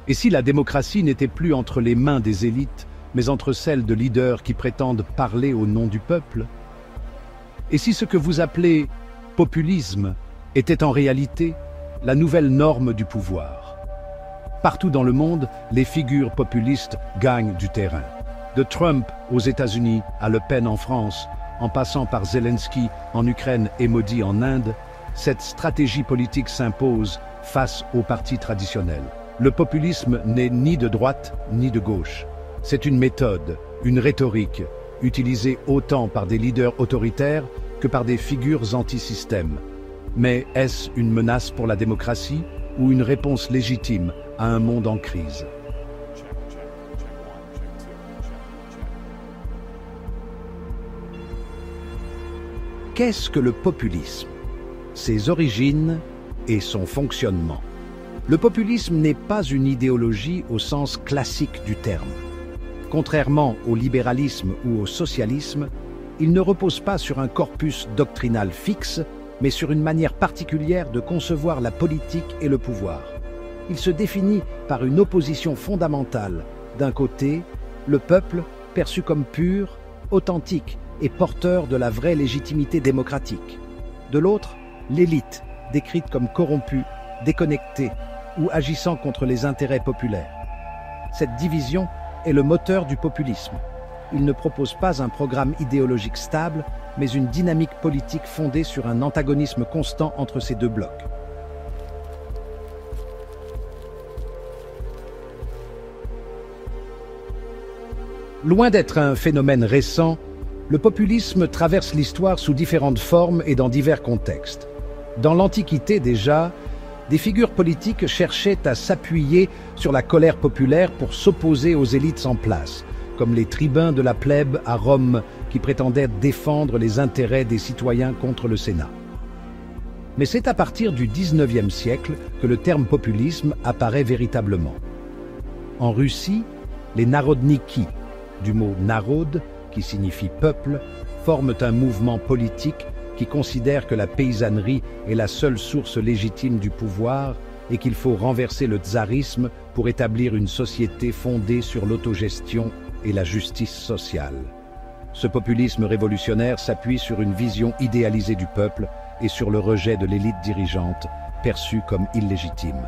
Et si la démocratie n'était plus entre les mains des élites, mais entre celles de leaders qui prétendent parler au nom du peuple? Et si ce que vous appelez populisme était en réalité la nouvelle norme du pouvoir? Partout dans le monde, les figures populistes gagnent du terrain. De Trump aux États-Unis à Le Pen en France, en passant par Zelensky en Ukraine et Modi en Inde, cette stratégie politique s'impose face aux partis traditionnels. Le populisme n'est ni de droite ni de gauche. C'est une méthode, une rhétorique, utilisée autant par des leaders autoritaires que par des figures anti-système. Mais est-ce une menace pour la démocratie ou une réponse légitime à un monde en crise? Qu'est-ce que le populisme? Ses origines et son fonctionnement. Le populisme n'est pas une idéologie au sens classique du terme. Contrairement au libéralisme ou au socialisme, il ne repose pas sur un corpus doctrinal fixe, mais sur une manière particulière de concevoir la politique et le pouvoir. Il se définit par une opposition fondamentale. D'un côté, le peuple, perçu comme pur, authentique et porteur de la vraie légitimité démocratique. De l'autre, l'élite, décrite comme corrompue, déconnectée ou agissant contre les intérêts populaires. Cette division est le moteur du populisme. Il ne propose pas un programme idéologique stable, mais une dynamique politique fondée sur un antagonisme constant entre ces deux blocs. Loin d'être un phénomène récent, le populisme traverse l'histoire sous différentes formes et dans divers contextes. Dans l'Antiquité déjà, des figures politiques cherchaient à s'appuyer sur la colère populaire pour s'opposer aux élites en place, comme les tribuns de la plèbe à Rome qui prétendaient défendre les intérêts des citoyens contre le Sénat. Mais c'est à partir du XIXe siècle que le terme populisme apparaît véritablement. En Russie, les narodniki, du mot narod, qui signifie peuple, forment un mouvement politique qui considère que la paysannerie est la seule source légitime du pouvoir et qu'il faut renverser le tsarisme pour établir une société fondée sur l'autogestion et la justice sociale. Ce populisme révolutionnaire s'appuie sur une vision idéalisée du peuple et sur le rejet de l'élite dirigeante, perçue comme illégitime.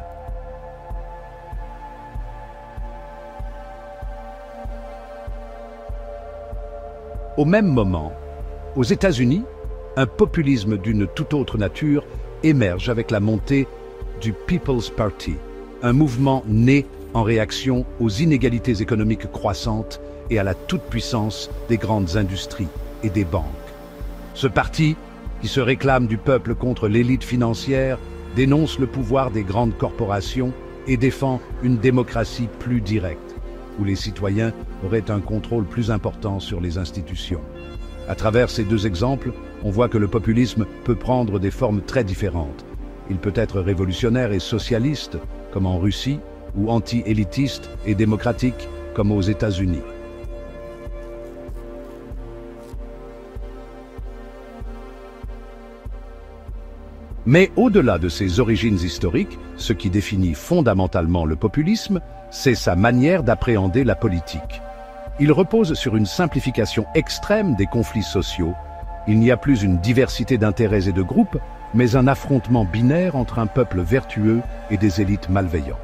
Au même moment, aux États-Unis, un populisme d'une toute autre nature émerge avec la montée du People's Party, un mouvement né en réaction aux inégalités économiques croissantes et à la toute-puissance des grandes industries et des banques. Ce parti, qui se réclame du peuple contre l'élite financière, dénonce le pouvoir des grandes corporations et défend une démocratie plus directe, où les citoyens auraient un contrôle plus important sur les institutions. À travers ces deux exemples, on voit que le populisme peut prendre des formes très différentes. Il peut être révolutionnaire et socialiste, comme en Russie, ou anti-élitiste et démocratique, comme aux États-Unis. Mais au-delà de ses origines historiques, ce qui définit fondamentalement le populisme, c'est sa manière d'appréhender la politique. Il repose sur une simplification extrême des conflits sociaux. Il n'y a plus une diversité d'intérêts et de groupes, mais un affrontement binaire entre un peuple vertueux et des élites malveillantes.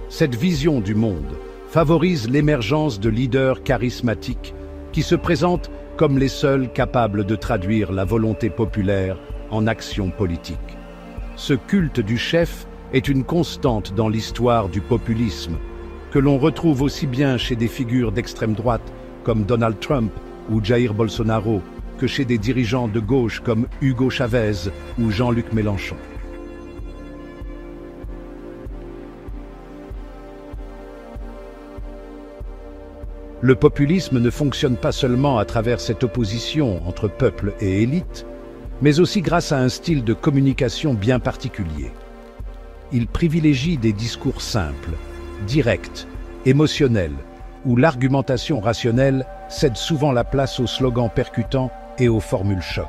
Cette vision du monde favorise l'émergence de leaders charismatiques qui se présentent comme les seuls capables de traduire la volonté populaire en action politique. Ce culte du chef est une constante dans l'histoire du populisme, que l'on retrouve aussi bien chez des figures d'extrême droite comme Donald Trump ou Jair Bolsonaro que chez des dirigeants de gauche comme Hugo Chavez ou Jean-Luc Mélenchon. Le populisme ne fonctionne pas seulement à travers cette opposition entre peuple et élite, mais aussi grâce à un style de communication bien particulier. Il privilégie des discours simples, directs, émotionnels, où l'argumentation rationnelle cède souvent la place aux slogans percutants et aux formules choc.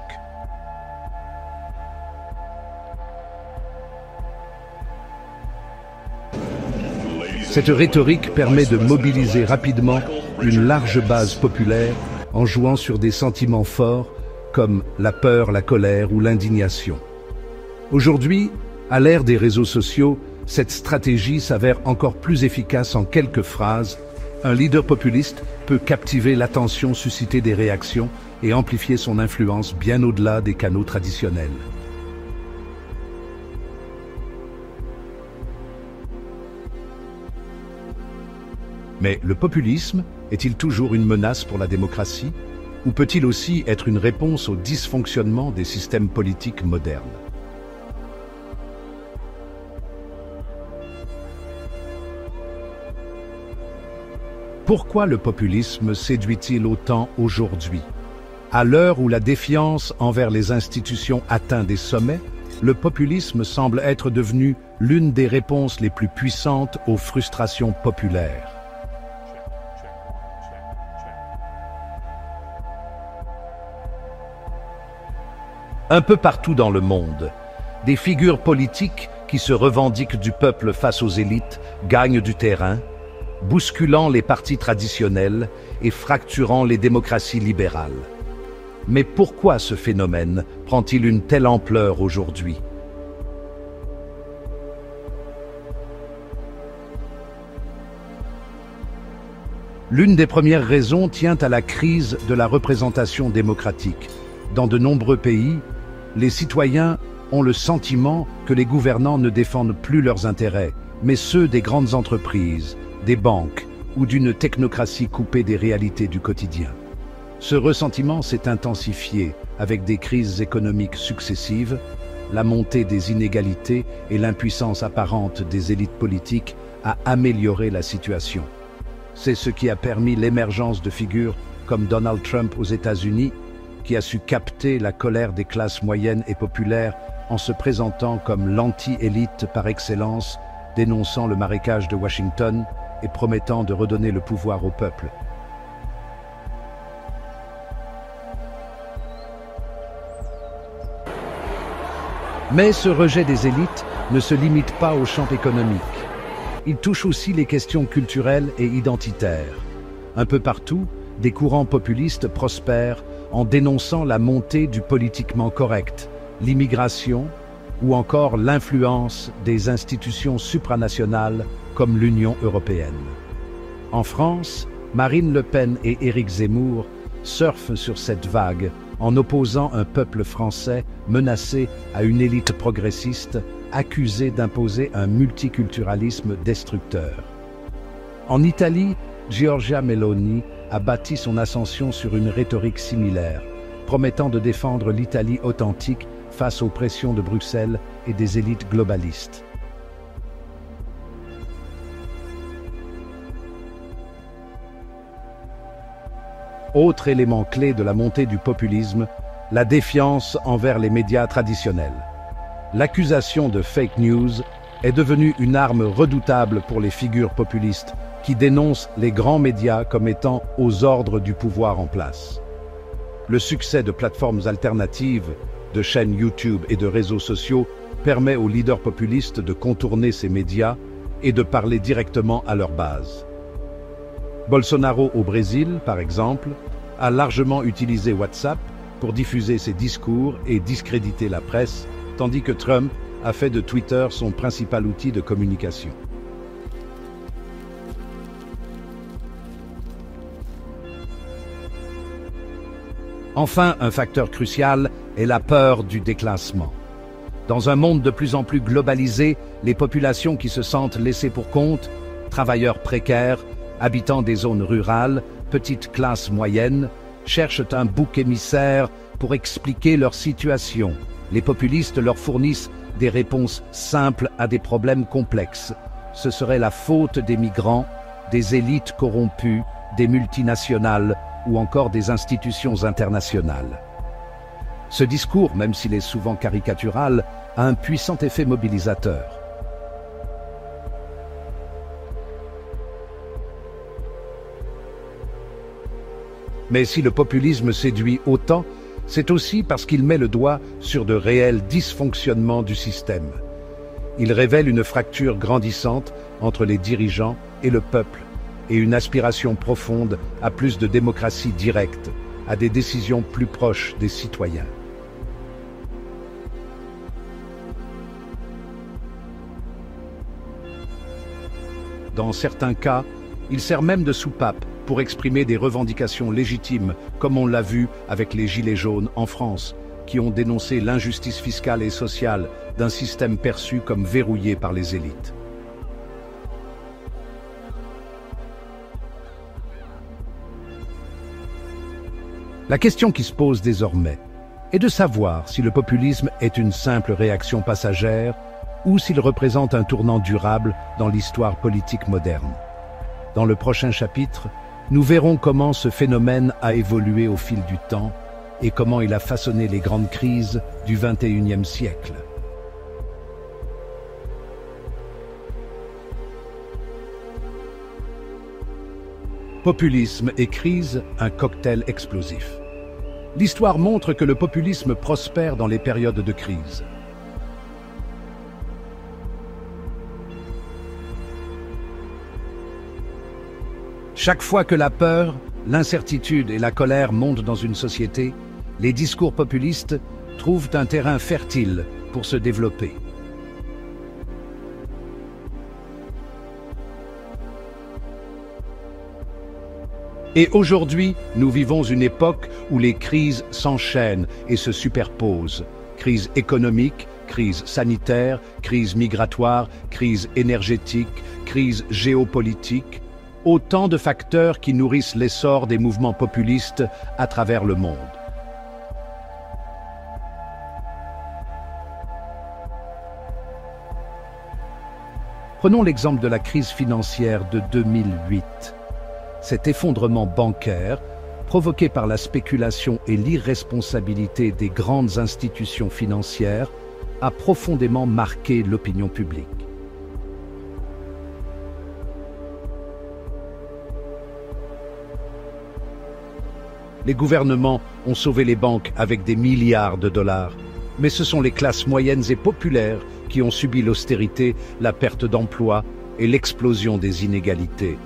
Cette rhétorique permet de mobiliser rapidement une large base populaire en jouant sur des sentiments forts comme la peur, la colère ou l'indignation. Aujourd'hui, à l'ère des réseaux sociaux, cette stratégie s'avère encore plus efficace. En quelques phrases, un leader populiste peut captiver l'attention, susciter des réactions et amplifier son influence bien au-delà des canaux traditionnels. Mais le populisme est-il toujours une menace pour la démocratie? Ou peut-il aussi être une réponse au dysfonctionnement des systèmes politiques modernes? Pourquoi le populisme séduit-il autant aujourd'hui? À l'heure où la défiance envers les institutions atteint des sommets, le populisme semble être devenu l'une des réponses les plus puissantes aux frustrations populaires. Un peu partout dans le monde, des figures politiques qui se revendiquent du peuple face aux élites gagnent du terrain, bousculant les partis traditionnels et fracturant les démocraties libérales. Mais pourquoi ce phénomène prend-il une telle ampleur aujourd'hui? L'une des premières raisons tient à la crise de la représentation démocratique. Dans de nombreux pays, les citoyens ont le sentiment que les gouvernants ne défendent plus leurs intérêts, mais ceux des grandes entreprises, des banques ou d'une technocratie coupée des réalités du quotidien. Ce ressentiment s'est intensifié avec des crises économiques successives, la montée des inégalités et l'impuissance apparente des élites politiques à améliorer la situation. C'est ce qui a permis l'émergence de figures comme Donald Trump aux États-Unis, qui a su capter la colère des classes moyennes et populaires en se présentant comme l'anti-élite par excellence, dénonçant le marécage de Washington et promettant de redonner le pouvoir au peuple. Mais ce rejet des élites ne se limite pas au champ économique. Il touche aussi les questions culturelles et identitaires. Un peu partout, des courants populistes prospèrent en dénonçant la montée du politiquement correct, l'immigration ou encore l'influence des institutions supranationales comme l'Union européenne. En France, Marine Le Pen et Éric Zemmour surfent sur cette vague en opposant un peuple français menacé à une élite progressiste accusée d'imposer un multiculturalisme destructeur. En Italie, Giorgia Meloni a bâti son ascension sur une rhétorique similaire, promettant de défendre l'Italie authentique face aux pressions de Bruxelles et des élites globalistes. Autre élément clé de la montée du populisme, la défiance envers les médias traditionnels. L'accusation de fake news est devenue une arme redoutable pour les figures populistes qui dénoncent les grands médias comme étant aux ordres du pouvoir en place. Le succès de plateformes alternatives, de chaînes YouTube et de réseaux sociaux permet aux leaders populistes de contourner ces médias et de parler directement à leur base. Bolsonaro au Brésil, par exemple, a largement utilisé WhatsApp pour diffuser ses discours et discréditer la presse, tandis que Trump a fait de Twitter son principal outil de communication. Enfin, un facteur crucial est la peur du déclassement. Dans un monde de plus en plus globalisé, les populations qui se sentent laissées pour compte, travailleurs précaires, habitants des zones rurales, petites classes moyennes, cherchent un bouc émissaire pour expliquer leur situation. Les populistes leur fournissent des réponses simples à des problèmes complexes. Ce serait la faute des migrants, des élites corrompues, des multinationales ou encore des institutions internationales. Ce discours, même s'il est souvent caricatural, a un puissant effet mobilisateur. Mais si le populisme séduit autant, c'est aussi parce qu'il met le doigt sur de réels dysfonctionnements du système. Il révèle une fracture grandissante entre les dirigeants et le peuple, et une aspiration profonde à plus de démocratie directe, à des décisions plus proches des citoyens. Dans certains cas, il sert même de soupape pour exprimer des revendications légitimes, comme on l'a vu avec les Gilets jaunes en France, qui ont dénoncé l'injustice fiscale et sociale d'un système perçu comme verrouillé par les élites. La question qui se pose désormais est de savoir si le populisme est une simple réaction passagère ou s'il représente un tournant durable dans l'histoire politique moderne. Dans le prochain chapitre, nous verrons comment ce phénomène a évolué au fil du temps et comment il a façonné les grandes crises du XXIe siècle. Populisme et crise, un cocktail explosif. L'histoire montre que le populisme prospère dans les périodes de crise. Chaque fois que la peur, l'incertitude et la colère montent dans une société, les discours populistes trouvent un terrain fertile pour se développer. Et aujourd'hui, nous vivons une époque où les crises s'enchaînent et se superposent. Crise économique, crise sanitaire, crise migratoire, crise énergétique, crise géopolitique. Autant de facteurs qui nourrissent l'essor des mouvements populistes à travers le monde. Prenons l'exemple de la crise financière de 2008. Cet effondrement bancaire, provoqué par la spéculation et l'irresponsabilité des grandes institutions financières, a profondément marqué l'opinion publique. Les gouvernements ont sauvé les banques avec des milliards de dollars, mais ce sont les classes moyennes et populaires qui ont subi l'austérité, la perte d'emploi et l'explosion des inégalités.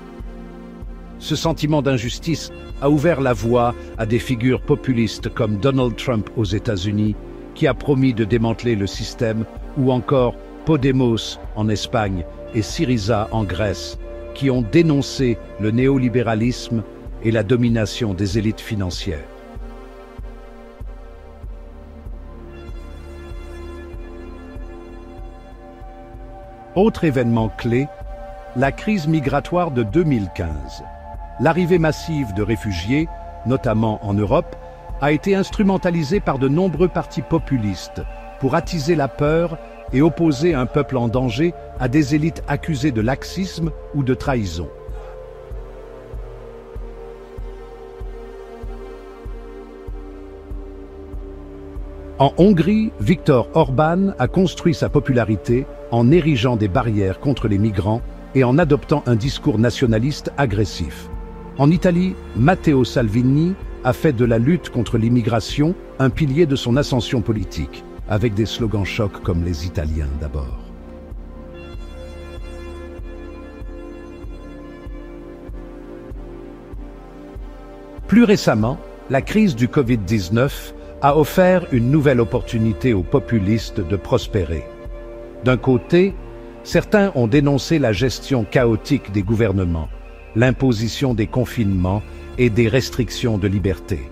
Ce sentiment d'injustice a ouvert la voie à des figures populistes comme Donald Trump aux États-Unis, qui a promis de démanteler le système, ou encore Podemos en Espagne et Syriza en Grèce, qui ont dénoncé le néolibéralisme et la domination des élites financières. Autre événement clé, la crise migratoire de 2015. L'arrivée massive de réfugiés, notamment en Europe, a été instrumentalisée par de nombreux partis populistes pour attiser la peur et opposer un peuple en danger à des élites accusées de laxisme ou de trahison. En Hongrie, Viktor Orbán a construit sa popularité en érigeant des barrières contre les migrants et en adoptant un discours nationaliste agressif. En Italie, Matteo Salvini a fait de la lutte contre l'immigration un pilier de son ascension politique, avec des slogans chocs comme « les Italiens d'abord ». Plus récemment, la crise du Covid-19 a offert une nouvelle opportunité aux populistes de prospérer. D'un côté, certains ont dénoncé la gestion chaotique des gouvernements, l'imposition des confinements et des restrictions de liberté.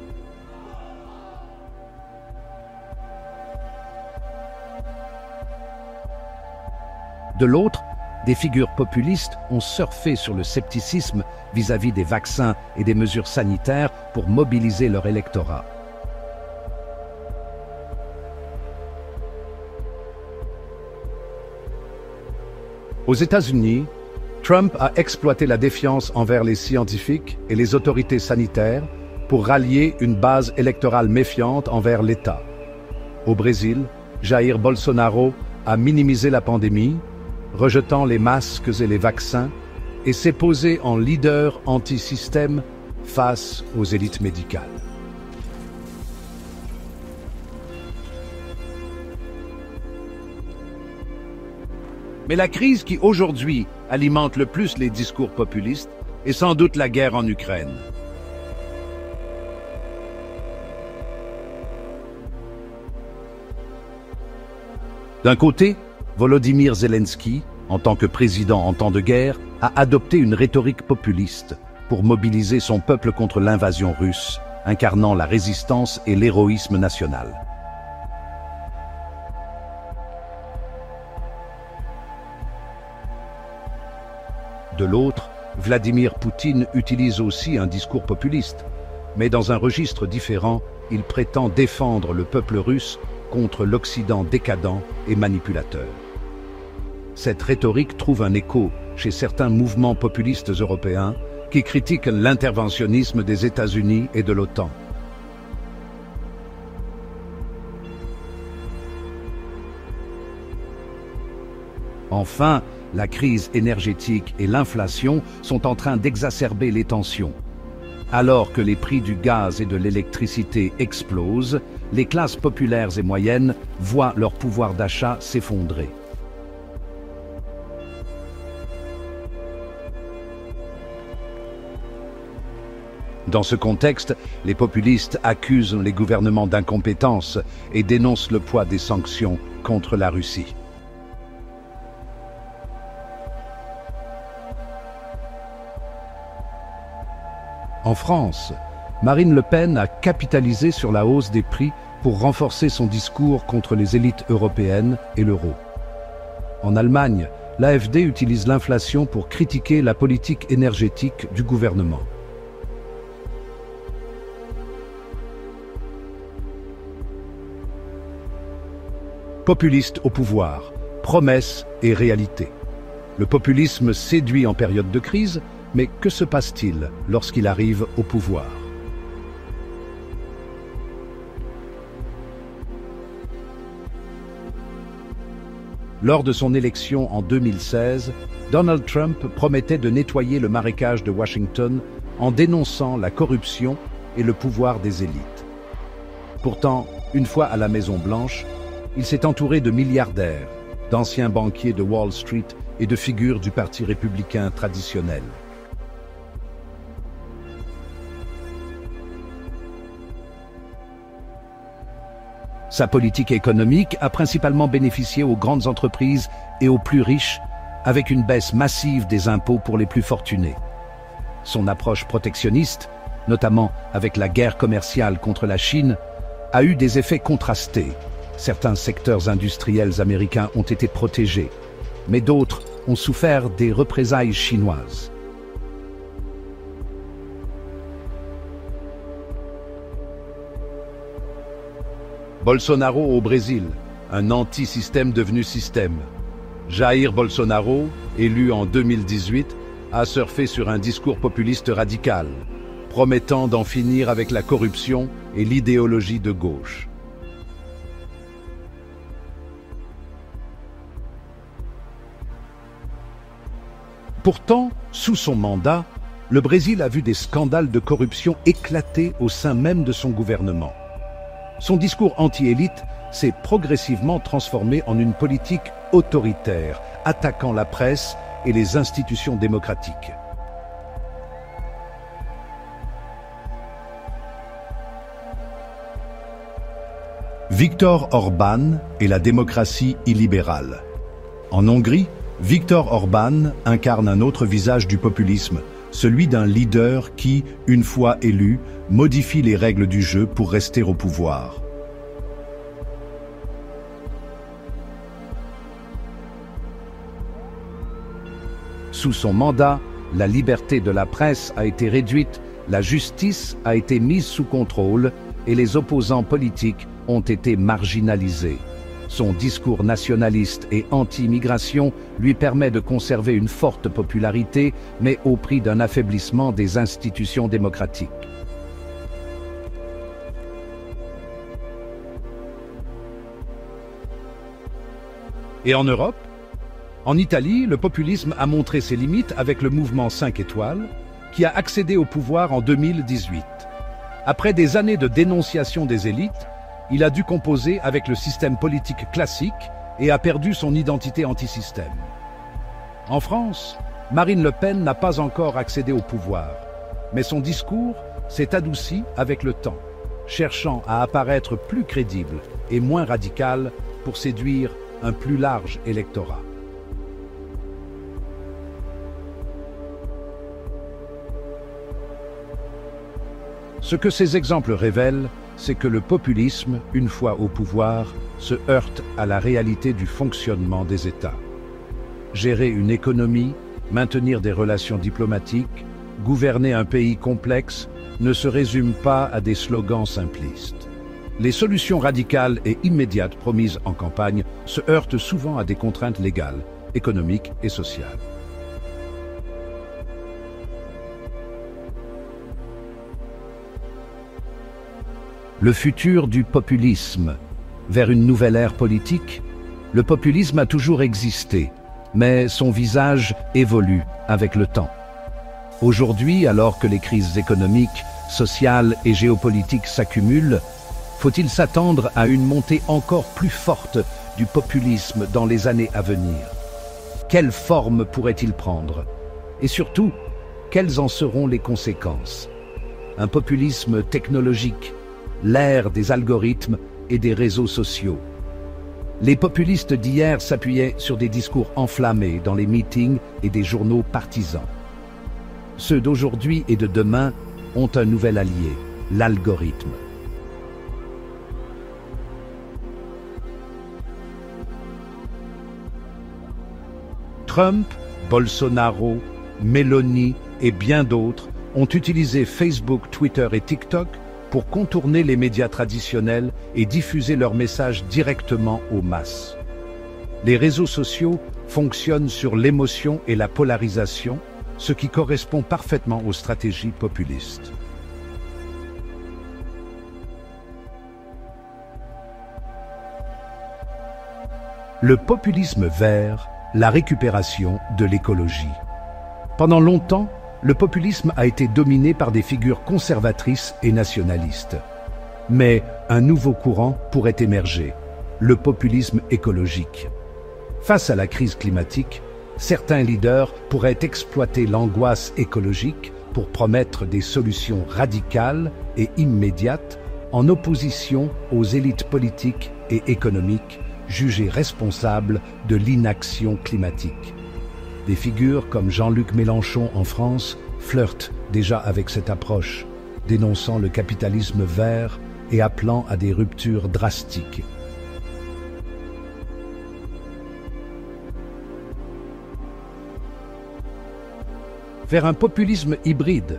De l'autre, des figures populistes ont surfé sur le scepticisme vis-à-vis des vaccins et des mesures sanitaires pour mobiliser leur électorat. Aux États-Unis, Trump a exploité la défiance envers les scientifiques et les autorités sanitaires pour rallier une base électorale méfiante envers l'État. Au Brésil, Jair Bolsonaro a minimisé la pandémie, rejetant les masques et les vaccins, et s'est posé en leader anti-système face aux élites médicales. Mais la crise qui aujourd'hui alimente le plus les discours populistes est sans doute la guerre en Ukraine. D'un côté, Volodymyr Zelensky, en tant que président en temps de guerre, a adopté une rhétorique populiste pour mobiliser son peuple contre l'invasion russe, incarnant la résistance et l'héroïsme national. De l'autre, Vladimir Poutine utilise aussi un discours populiste, mais dans un registre différent, il prétend défendre le peuple russe contre l'Occident décadent et manipulateur. Cette rhétorique trouve un écho chez certains mouvements populistes européens qui critiquent l'interventionnisme des États-Unis et de l'OTAN. Enfin, la crise énergétique et l'inflation sont en train d'exacerber les tensions. Alors que les prix du gaz et de l'électricité explosent, les classes populaires et moyennes voient leur pouvoir d'achat s'effondrer. Dans ce contexte, les populistes accusent les gouvernements d'incompétence et dénoncent le poids des sanctions contre la Russie. En France, Marine Le Pen a capitalisé sur la hausse des prix pour renforcer son discours contre les élites européennes et l'euro. En Allemagne, l'AfD utilise l'inflation pour critiquer la politique énergétique du gouvernement. Populiste au pouvoir, promesses et réalité. Le populisme séduit en période de crise, mais que se passe-t-il lorsqu'il arrive au pouvoir? Lors de son élection en 2016, Donald Trump promettait de nettoyer le marécage de Washington en dénonçant la corruption et le pouvoir des élites. Pourtant, une fois à la Maison-Blanche, il s'est entouré de milliardaires, d'anciens banquiers de Wall Street et de figures du Parti républicain traditionnel. Sa politique économique a principalement bénéficié aux grandes entreprises et aux plus riches, avec une baisse massive des impôts pour les plus fortunés. Son approche protectionniste, notamment avec la guerre commerciale contre la Chine, a eu des effets contrastés. Certains secteurs industriels américains ont été protégés, mais d'autres ont souffert des représailles chinoises. Bolsonaro au Brésil, un anti-système devenu système. Jair Bolsonaro, élu en 2018, a surfé sur un discours populiste radical, promettant d'en finir avec la corruption et l'idéologie de gauche. Pourtant, sous son mandat, le Brésil a vu des scandales de corruption éclater au sein même de son gouvernement. Son discours anti-élite s'est progressivement transformé en une politique autoritaire, attaquant la presse et les institutions démocratiques. Viktor Orbán et la démocratie illibérale. En Hongrie, Viktor Orbán incarne un autre visage du populisme, celui d'un leader qui, une fois élu, modifie les règles du jeu pour rester au pouvoir. Sous son mandat, la liberté de la presse a été réduite, la justice a été mise sous contrôle et les opposants politiques ont été marginalisés. Son discours nationaliste et anti-immigration lui permet de conserver une forte popularité, mais au prix d'un affaiblissement des institutions démocratiques. Et en Europe? En Italie, le populisme a montré ses limites avec le mouvement 5 étoiles, qui a accédé au pouvoir en 2018. Après des années de dénonciation des élites, il a dû composer avec le système politique classique et a perdu son identité anti-système. En France, Marine Le Pen n'a pas encore accédé au pouvoir, mais son discours s'est adouci avec le temps, cherchant à apparaître plus crédible et moins radical pour séduire un plus large électorat. Ce que ces exemples révèlent, c'est que le populisme, une fois au pouvoir, se heurte à la réalité du fonctionnement des États. Gérer une économie, maintenir des relations diplomatiques, gouverner un pays complexe ne se résume pas à des slogans simplistes. Les solutions radicales et immédiates promises en campagne se heurtent souvent à des contraintes légales, économiques et sociales. Le futur du populisme. Vers une nouvelle ère politique, le populisme a toujours existé, mais son visage évolue avec le temps. Aujourd'hui, alors que les crises économiques, sociales et géopolitiques s'accumulent, faut-il s'attendre à une montée encore plus forte du populisme dans les années à venir? Quelle forme pourrait-il prendre? Et surtout, quelles en seront les conséquences? Un populisme technologique, l'ère des algorithmes et des réseaux sociaux. Les populistes d'hier s'appuyaient sur des discours enflammés dans les meetings et des journaux partisans. Ceux d'aujourd'hui et de demain ont un nouvel allié, l'algorithme. Trump, Bolsonaro, Meloni et bien d'autres ont utilisé Facebook, Twitter et TikTok pour contourner les médias traditionnels et diffuser leurs messages directement aux masses. Les réseaux sociaux fonctionnent sur l'émotion et la polarisation, ce qui correspond parfaitement aux stratégies populistes. Le populisme vert, la récupération de l'écologie. Pendant longtemps, le populisme a été dominé par des figures conservatrices et nationalistes. Mais un nouveau courant pourrait émerger, le populisme écologique. Face à la crise climatique, certains leaders pourraient exploiter l'angoisse écologique pour promettre des solutions radicales et immédiates en opposition aux élites politiques et économiques jugées responsables de l'inaction climatique. Des figures comme Jean-Luc Mélenchon en France flirtent déjà avec cette approche, dénonçant le capitalisme vert et appelant à des ruptures drastiques. Vers un populisme hybride.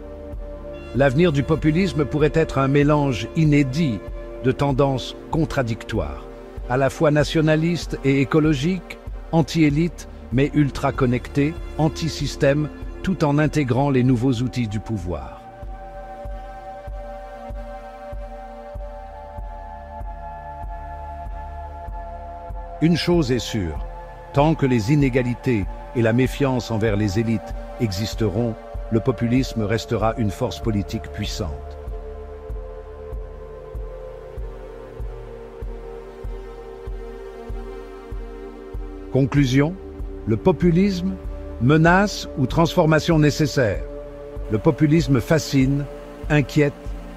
L'avenir du populisme pourrait être un mélange inédit de tendances contradictoires, à la fois nationalistes et écologiques, anti-élites, mais ultra connectés, anti-système, tout en intégrant les nouveaux outils du pouvoir. Une chose est sûre, tant que les inégalités et la méfiance envers les élites existeront, le populisme restera une force politique puissante. Conclusion, le populisme, menace ou transformation nécessaire. Le populisme fascine, inquiète,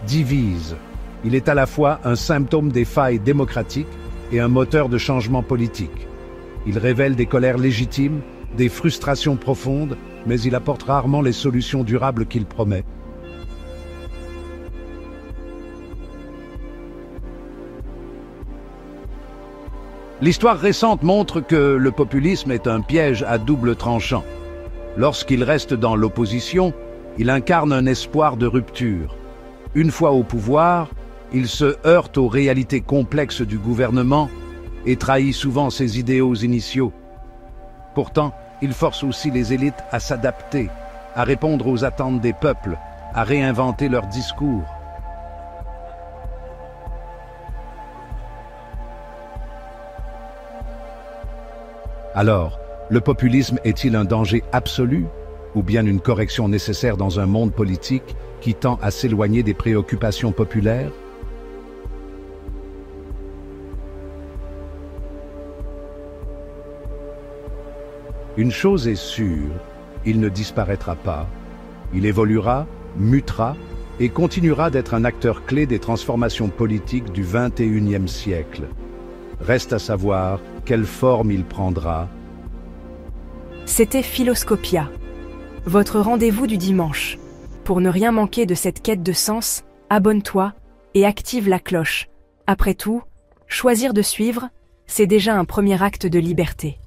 divise. Il est à la fois un symptôme des failles démocratiques et un moteur de changement politique. Il révèle des colères légitimes, des frustrations profondes, mais il apporte rarement les solutions durables qu'il promet. L'histoire récente montre que le populisme est un piège à double tranchant. Lorsqu'il reste dans l'opposition, il incarne un espoir de rupture. Une fois au pouvoir, il se heurte aux réalités complexes du gouvernement et trahit souvent ses idéaux initiaux. Pourtant, il force aussi les élites à s'adapter, à répondre aux attentes des peuples, à réinventer leurs discours. Alors, le populisme est-il un danger absolu ou bien une correction nécessaire dans un monde politique qui tend à s'éloigner des préoccupations populaires? Une chose est sûre, il ne disparaîtra pas. Il évoluera, mutera et continuera d'être un acteur clé des transformations politiques du XXIe siècle. Reste à savoir quelle forme il prendra. C'était Philoscopia, votre rendez-vous du dimanche. Pour ne rien manquer de cette quête de sens, abonne-toi et active la cloche. Après tout, choisir de suivre, c'est déjà un premier acte de liberté.